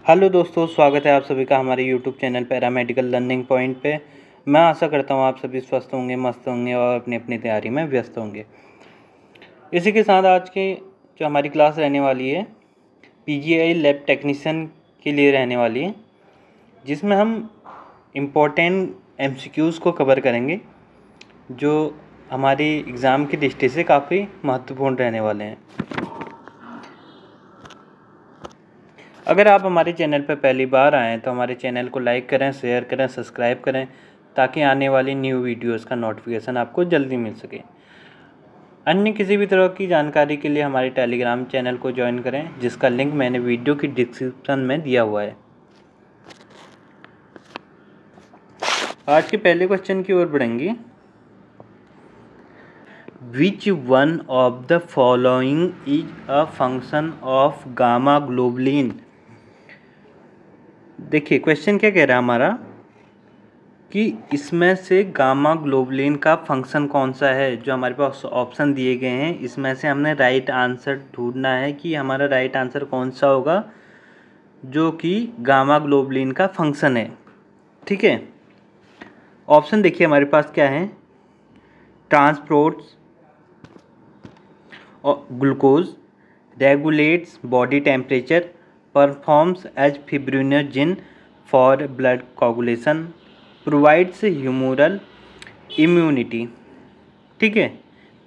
Hello दोस्तों, स्वागत है आप सभी का हमारे YouTube channel paramedical learning point पे। मैं आशा करता हूँ आप सभी स्वस्थ होंगे, मस्त होंगे और अपनी अपनी तैयारी में व्यस्त होंगे। इसी के साथ आज की जो हमारी क्लास रहने वाली है पीजीआई लैब टेक्नीशियन के लिए रहने वाली है, जिसमें हम इम्पोर्टेंट एमसीक्यूज़ को कवर करेंगे जो हमारी एग्ज़ाम की दृष्टि से काफ़ी महत्वपूर्ण रहने वाले हैं। अगर आप हमारे चैनल पर पहली बार आएँ तो हमारे चैनल को लाइक करें, शेयर करें, सब्सक्राइब करें ताकि आने वाली न्यू वीडियोस का नोटिफिकेशन आपको जल्दी मिल सके। अन्य किसी भी तरह की जानकारी के लिए हमारे टेलीग्राम चैनल को ज्वाइन करें, जिसका लिंक मैंने वीडियो की डिस्क्रिप्शन में दिया हुआ है। आज के पहले क्वेश्चन की ओर बढ़ेंगे। Which one of the following is a function of gamma globulin. देखिए क्वेश्चन क्या कह रहा है हमारा कि इसमें से गामा ग्लोबुलिन का फंक्शन कौन सा है। जो हमारे पास ऑप्शन दिए गए हैं इसमें से हमने राइट आंसर ढूंढना है कि हमारा राइट आंसर कौन सा होगा जो कि गामा ग्लोबुलिन का फंक्शन है। ठीक है, ऑप्शन देखिए हमारे पास क्या है। Transports glucose, regulates body temperature, performs as fibrinogen for blood coagulation, provides humoral immunity. ठीक है,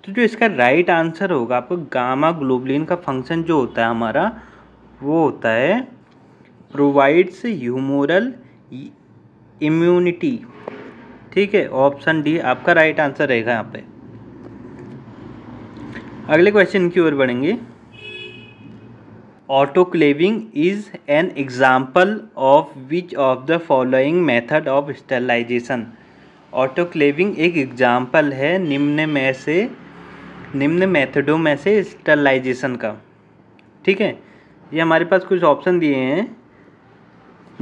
तो जो इसका राइट आंसर होगा आपको गामा ग्लोबुलिन का फंक्शन जो होता है हमारा वो होता है प्रोवाइड्स ह्यूमरल इम्यूनिटी। ठीक है, ऑप्शन डी आपका राइट आंसर रहेगा यहाँ पे। अगले क्वेश्चन की ओर बढ़ेंगे। Autoclaving is an example of which of the following method of sterilization. Autoclaving एक एग्जाम्पल है निम्न मेथडों में से स्टरलाइजेशन का। ठीक है, ये हमारे पास कुछ ऑप्शन दिए हैं।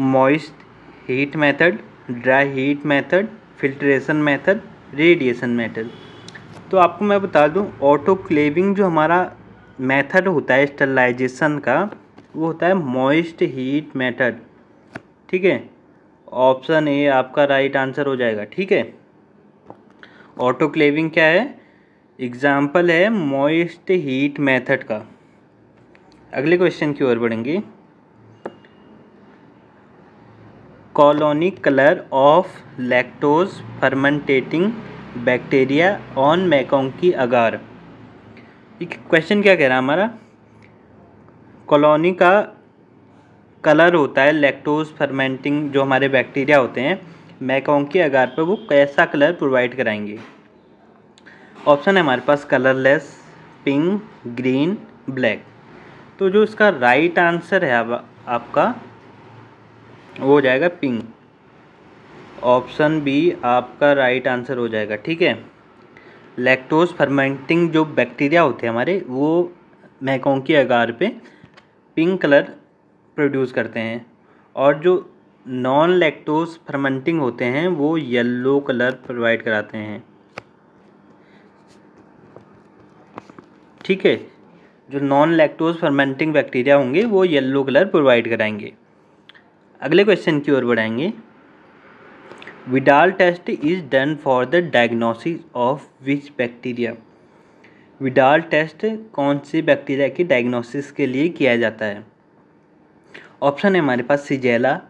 Moist heat method, dry heat method, filtration method, radiation method. तो आपको मैं बता दूं ऑटोक्लेविंग जो हमारा मेथड होता है स्टरलाइजेशन का वो होता है मॉइस्ट हीट मेथड। ठीक है, ऑप्शन ए आपका राइट आंसर हो जाएगा। ठीक है, ऑटोक्लेविंग क्या है, एग्जाम्पल है मॉइस्ट हीट मेथड का। अगले क्वेश्चन की ओर बढ़ेंगे। Colonic colour of lactose fermenting bacteria on MacConkey agar. Question क्या कह रहा है हमारा, कॉलोनी का कलर होता है लैक्टोज फर्मेंटिंग जो हमारे बैक्टीरिया होते हैं मैकोंकी अगार पर, वो कैसा कलर प्रोवाइड कराएंगे। ऑप्शन है हमारे पास कलरलेस, पिंक, ग्रीन, ब्लैक। तो जो इसका राइट आंसर है आपका वो हो जाएगा पिंक। ऑप्शन बी आपका राइट आंसर हो जाएगा। ठीक है, लैक्टोज फर्मेंटिंग जो बैक्टीरिया होते हैं हमारे वो मैकोंकी अगार पे पिंक कलर प्रोड्यूस करते हैं और जो नॉन लैक्टोज फर्मेंटिंग होते हैं वो येलो कलर प्रोवाइड कराते हैं। ठीक है, जो नॉन लैक्टोज फर्मेंटिंग बैक्टीरिया होंगे वो येलो कलर प्रोवाइड कराएंगे। अगले क्वेश्चन की ओर बढ़ाएंगे। Widal test is done for the diagnosis of which bacteria. Widal test कौन सी बैक्टीरिया की डायग्नोसिस के लिए किया जाता है। ऑप्शन है हमारे पास सिजेला,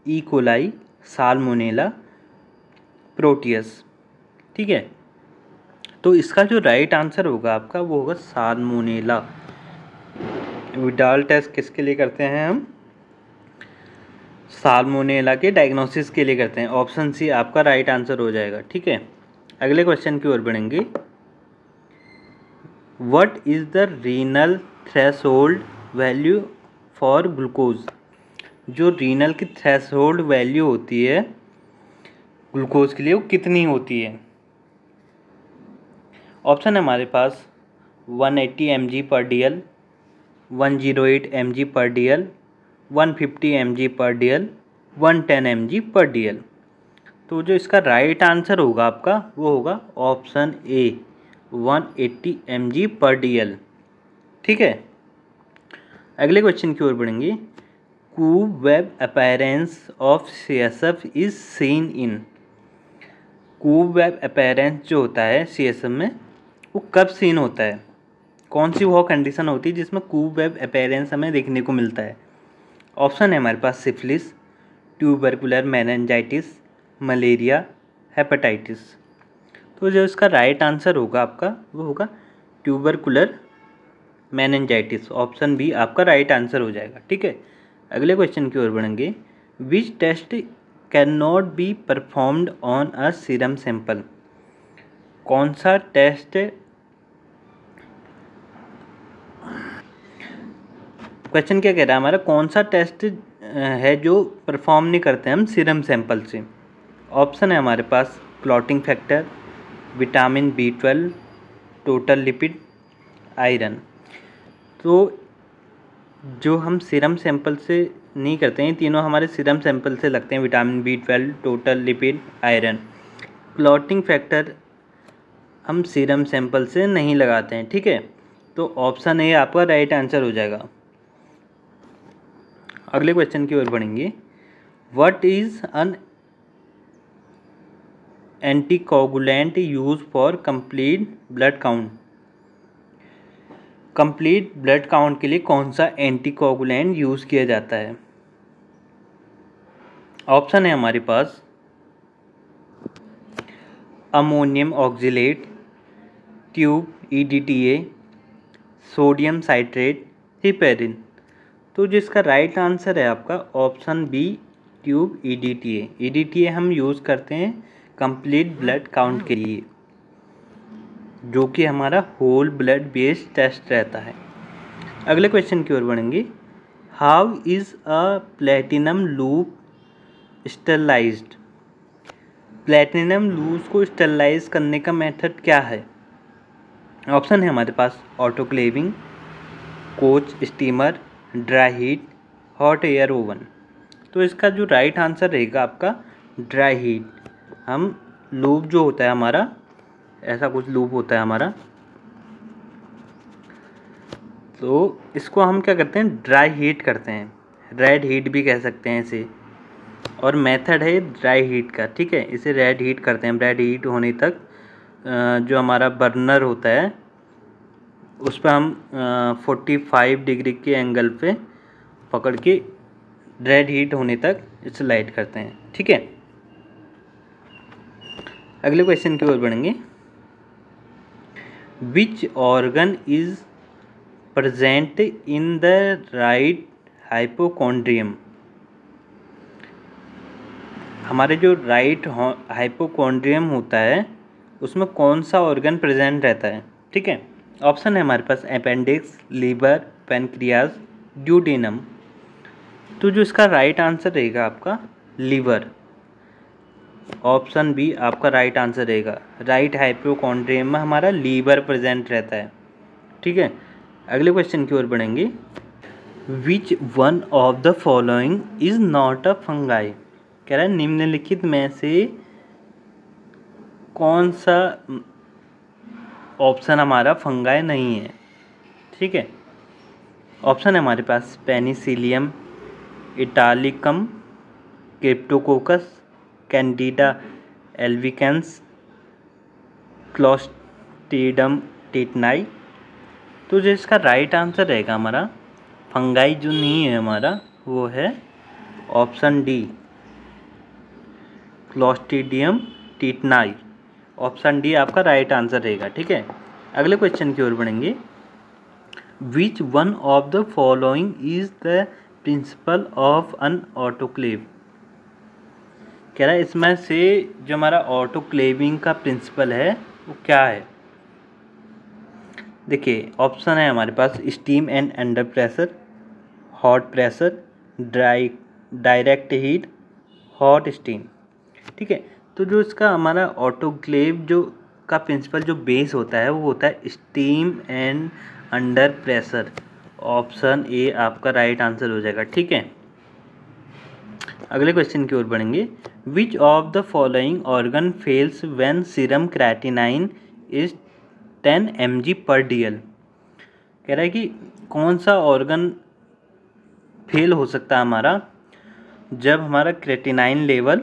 ई कोलाई, साल्मोनेला, प्रोटियस। ठीक है, तो इसका जो राइट आंसर होगा आपका वो होगा साल्मोनेला। विडाल टेस्ट किसके लिए करते हैं हम, साल्मोनेला के डायग्नोसिस के लिए करते हैं। ऑप्शन सी आपका राइट आंसर हो जाएगा। ठीक है, अगले क्वेश्चन की ओर बढ़ेंगे। What is the renal threshold value for glucose. जो रीनल की थ्रेशोल्ड वैल्यू होती है ग्लूकोज के लिए वो कितनी होती है। ऑप्शन है हमारे पास 180 mg/dl, 108 mg/dl, 150 mg/dl, 110 mg/dl। तो जो इसका राइट आंसर होगा आपका वो होगा ऑप्शन ए 180 mg/dl। ठीक है, अगले क्वेश्चन की ओर बढ़ेंगे। Cobweb appearance of CSF is seen in. Cobweb appearance जो होता है CSF में वो कब सीन होता है, कौन सी वो कंडीशन होती है जिसमें कूब वेब अपीयरेंस हमें देखने को मिलता है। ऑप्शन है हमारे पास syphilis, tubercular meningitis, malaria, hepatitis. तो जो इसका राइट आंसर होगा आपका वो होगा ट्यूबरकुलर मेनिंजाइटिस। ऑप्शन बी आपका राइट आंसर हो जाएगा। ठीक है, अगले क्वेश्चन की ओर बढ़ेंगे। Which test can not be performed on a serum sample. कौन सा टेस्ट, क्वेश्चन क्या कह रहा है हमारा, कौन सा टेस्ट है जो परफॉर्म नहीं करते हम सीरम सैंपल से। ऑप्शन है हमारे पास clotting factor, vitamin B12, total lipid, iron. तो जो हम सीरम सैंपल से नहीं करते हैं, तीनों हमारे सीरम सैंपल से लगते हैं, vitamin B12, total lipid, iron. Clotting factor हम सीरम सैंपल से नहीं लगाते हैं। ठीक है, तो ऑप्शन ए आपका राइट आंसर हो जाएगा। अगले क्वेश्चन की ओर बढ़ेंगे। What is an anticoagulant use for complete blood count. Complete blood count के लिए कौन सा एंटीकोगुलेंट यूज किया जाता है। ऑप्शन है हमारे पास ammonium oxalate, tube EDTA, sodium citrate, heparin. तो जिसका राइट आंसर है आपका option B tube EDTA। EDTA हम यूज़ करते हैं कंप्लीट ब्लड काउंट के लिए, जो कि हमारा होल ब्लड बेस्ड टेस्ट रहता है। अगले क्वेश्चन की ओर बढ़ेंगे। How is a platinum loop sterilized. Platinum loop को स्टरलाइज करने का मेथड क्या है। ऑप्शन है हमारे पास autoclaving, Koch steamer, dry heat, hot air oven. तो इसका जो राइट आंसर रहेगा आपका ड्राई हीट। हम लूप जो होता है हमारा, ऐसा कुछ लूप होता है हमारा, तो इसको हम क्या करते हैं, ड्राई हीट करते हैं, रेड हीट भी कह सकते हैं इसे, और मेथड है ड्राई हीट का। ठीक है, इसे रेड हीट करते हैं। रेड हीट होने तक जो हमारा बर्नर होता है उस पर हम 45 डिग्री के एंगल पे पकड़ के रेड हीट होने तक इसे लाइट करते हैं। ठीक है, अगले क्वेश्चन की ओर बढ़ेंगे। Which organ is present in the right hypochondrium. हमारे जो राइट हाइपोकॉन्ड्रियम होता है उसमें कौन सा ऑर्गन प्रेजेंट रहता है। ठीक है, ऑप्शन है हमारे पास अपेंडिक्स, लीवर, पैनक्रियाज, ड्यूडेनम। तो जो इसका राइट आंसर रहेगा आपका लीवर। ऑप्शन बी आपका राइट आंसर रहेगा। राइट हाइपोकॉन्ड्रियम में हमारा लीवर प्रेजेंट रहता है। ठीक है, अगले क्वेश्चन की ओर बढ़ेंगे। Which one of the following is not a fungi. कह रहा है निम्नलिखित में से कौन सा ऑप्शन हमारा फंगाई नहीं है। ठीक है, ऑप्शन है हमारे पास penicillium, italicum, cryptococcus, candida albicans, clostridium tetani. तो जो इसका राइट आंसर रहेगा हमारा फंगाई जो नहीं है हमारा वो है option D Clostridium tetani. Option D आपका राइट आंसर रहेगा। ठीक है, अगले क्वेश्चन की ओर बढ़ेंगे। Which one of the following is the principle of an autoclave. कह रहा है इसमें से जो हमारा ऑटोक्लेविंग का प्रिंसिपल है वो क्या है। देखिए, ऑप्शन है हमारे पास steam and under pressure, hot pressure, direct heat, hot steam. ठीक है, तो जो इसका हमारा ऑटोक्लेव जो का प्रिंसिपल जो बेस होता है वो होता है steam and under pressure. Option A आपका राइट आंसर हो जाएगा। ठीक है, अगले क्वेश्चन की ओर बढ़ेंगे। विच of the following organ fails when serum creatinine is 10 mg/dl। कह रहा है कि कौन सा ऑर्गन फेल हो सकता है हमारा जब हमारा क्रेटिनाइन लेवल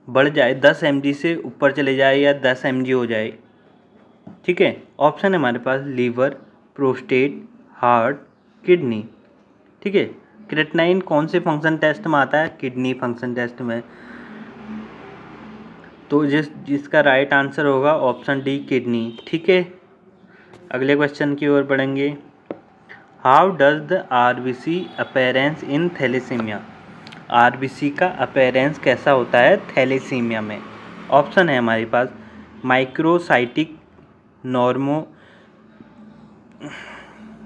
बढ़ जाए, 10 mg से ऊपर चले जाए या 10 mg हो जाए। ठीक है, ऑप्शन है हमारे पास लीवर, प्रोस्टेट, हार्ट, किडनी। ठीक है, क्रेटिनाइन कौन से फंक्शन टेस्ट में आता है? किडनी फंक्शन टेस्ट में। तो जिसका राइट आंसर होगा ऑप्शन डी, किडनी। ठीक है, अगले क्वेश्चन की ओर बढ़ेंगे। How does the RBC appearance in thalassemia? RBC का अपेरेंस कैसा होता है थैलेसीमिया में? ऑप्शन है हमारे पास microcytic,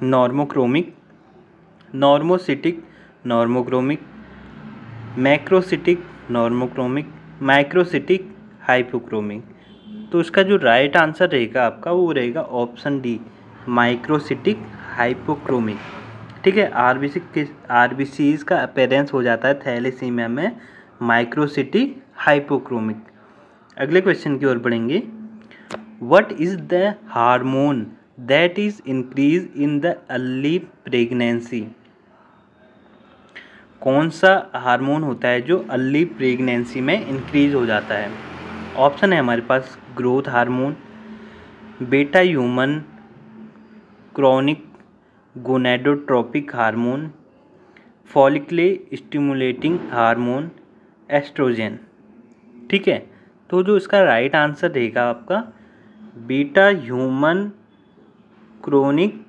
normochromic, normocytic, normochromic, macrocytic, normochromic, microcytic, hypochromic. तो इसका जो राइट आंसर रहेगा आपका वो रहेगा ऑप्शन डी, माइक्रोसिटिक हाइपोक्रोमिक। ठीक है, आरबीसीज का अपेरेंस हो जाता है थैलेसीमिया में माइक्रोसिटिक हाइपोक्रोमिक। अगले क्वेश्चन की ओर बढ़ेंगे। What is the hormone that is increase in the early pregnancy? कौन सा हार्मोन होता है जो अर्ली प्रेगनेंसी में इंक्रीज हो जाता है? ऑप्शन है हमारे पास growth hormone, beta human chorionic gonadotropic hormone, follicle stimulating hormone, oestrogen. ठीक है, तो जो इसका राइट आंसर रहेगा आपका beta human chorionic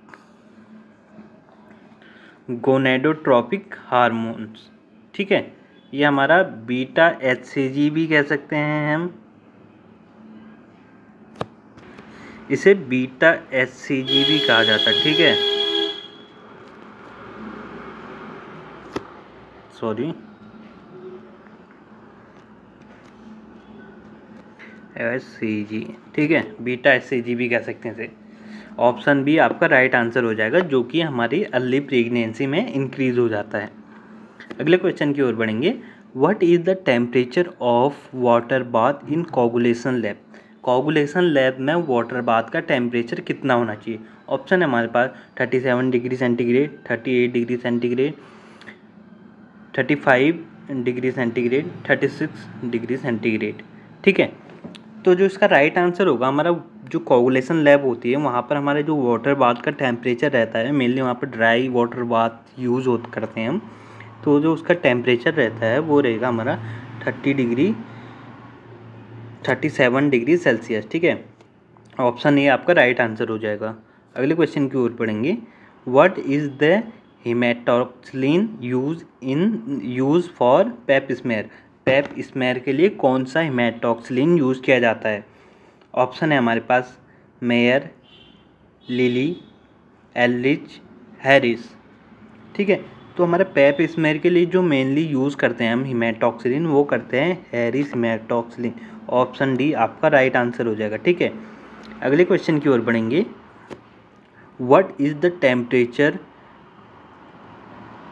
gonadotropic hormones. ठीक है, ये हमारा बीटा एचसीजी भी कह सकते हैं हम, इसे बीटा एचसीजी भी कहा जाता है। ठीक है, सॉरी, एचसीजी। ठीक है, बीटा एचसीजी भी कह सकते हैं इसे। ऑप्शन बी आपका राइट आंसर हो जाएगा, जो कि हमारी अर्ली प्रेगनेंसी में इंक्रीज हो जाता है। अगले क्वेश्चन की ओर बढ़ेंगे। What is the temperature of water bath in coagulation lab? Coagulation lab में वाटर बाथ का टेम्परेचर कितना होना चाहिए? ऑप्शन है हमारे पास 37 degree centigrade, 38 degree centigrade, 35 degree centigrade, 36 degree centigrade. ठीक है, तो जो इसका राइट आंसर होगा हमारा, जो कोगुलेशन लैब होती है वहाँ पर हमारे जो वाटर बाथ का टेम्परेचर रहता है, मेनली वहाँ पर ड्राई वाटर बाथ यूज़ करते हैं हम, तो जो उसका टेम्परेचर रहता है वो रहेगा हमारा 37 डिग्री सेल्सियस। ठीक है, ऑप्शन ए आपका राइट आंसर हो जाएगा। अगले क्वेश्चन की ओर पढ़ेंगे। What is the hematoxylin used for pap smear? Pap smear के लिए कौन सा हेमेटॉक्सिलिन यूज़ किया जाता है? ऑप्शन है हमारे पास मेयर, लिली, एलरिच, हैरिस। ठीक है, तो हमारे पेप स्मेयर के लिए जो मेनली यूज़ करते हैं हम हेमेटॉक्सिलिन, वो करते हैं हैरिस हेमेटॉक्सिलिन। ऑप्शन डी आपका राइट आंसर हो जाएगा। ठीक है, अगले क्वेश्चन की ओर बढ़ेंगे। What is the temperature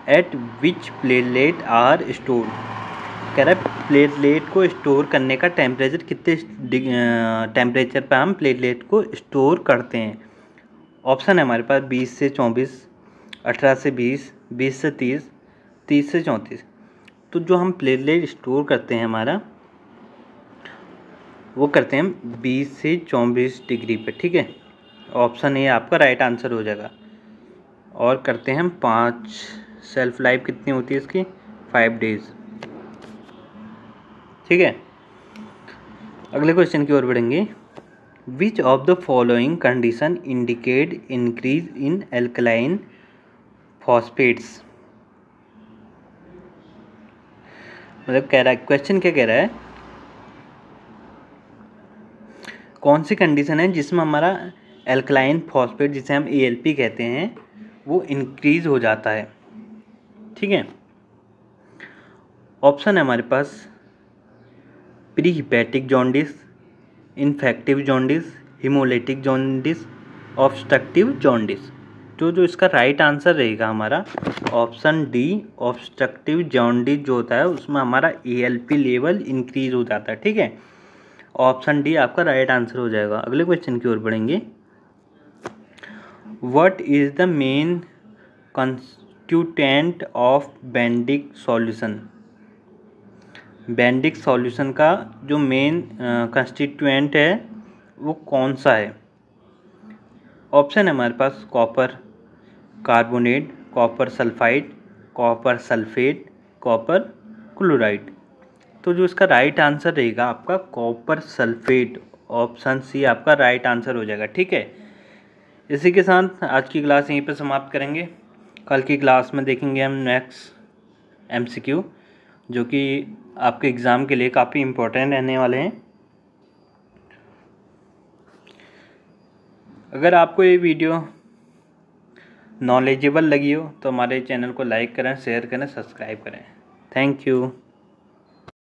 at which platelet are stored? कह रहा है प्लेटलेट को स्टोर करने का टेम्परेचर कितने टेम्परेचर पर हम प्लेटलेट को स्टोर करते हैं? ऑप्शन है हमारे पास 20 से 24, 18 से 20, 20 से 30, 30 से 34। तो जो हम प्लेटलेट स्टोर करते हैं हमारा, वो करते हैं हम 20 से 24 डिग्री पे। ठीक है, ऑप्शन ए आपका राइट आंसर हो जाएगा। और करते हैं हम 5, सेल्फ लाइफ कितनी होती है इसकी? 5 डेज। ठीक है, अगले क्वेश्चन की ओर बढ़ेंगे। विच of the following condition indicate increase in alkaline phosphates? मतलब कह रहा है, क्वेश्चन क्या कह रहा है, कौन सी कंडीशन है जिसमें हमारा एल्कलाइन फॉस्फेट, जिसे हम ALP कहते हैं, वो इंक्रीज हो जाता है? ठीक है, ऑप्शन है हमारे पास pre hepatic jaundice, infective jaundice, hemolytic jaundice, obstructive jaundice. जो इसका राइट आंसर रहेगा हमारा ऑप्शन डी, ऑब्स्ट्रक्टिव जॉन्डिस जो होता है उसमें हमारा ALP लेवल इंक्रीज हो जाता है। ठीक है, ऑप्शन डी आपका राइट आंसर हो जाएगा। अगले क्वेश्चन की ओर बढ़ेंगे। What is the main constituent of Benedict solution. Benedict solution का जो मेन कंस्टिट्यूएंट है वो कौन सा है? ऑप्शन है हमारे पास copper carbonate, copper sulphide, copper sulphate, copper chloride. तो जो इसका राइट आंसर रहेगा आपका कॉपर सल्फेट, ऑप्शन सी आपका राइट आंसर हो जाएगा। ठीक है, इसी के साथ आज की क्लास यहीं पर समाप्त करेंगे। कल की क्लास में देखेंगे हम नेक्स्ट एमसीक्यू, जो कि आपके एग्ज़ाम के लिए काफ़ी इम्पोर्टेंट रहने वाले हैं। अगर आपको ये वीडियो नॉलेजेबल लगी हो तो हमारे चैनल को लाइक करें, शेयर करें, सब्सक्राइब करें। Thank you.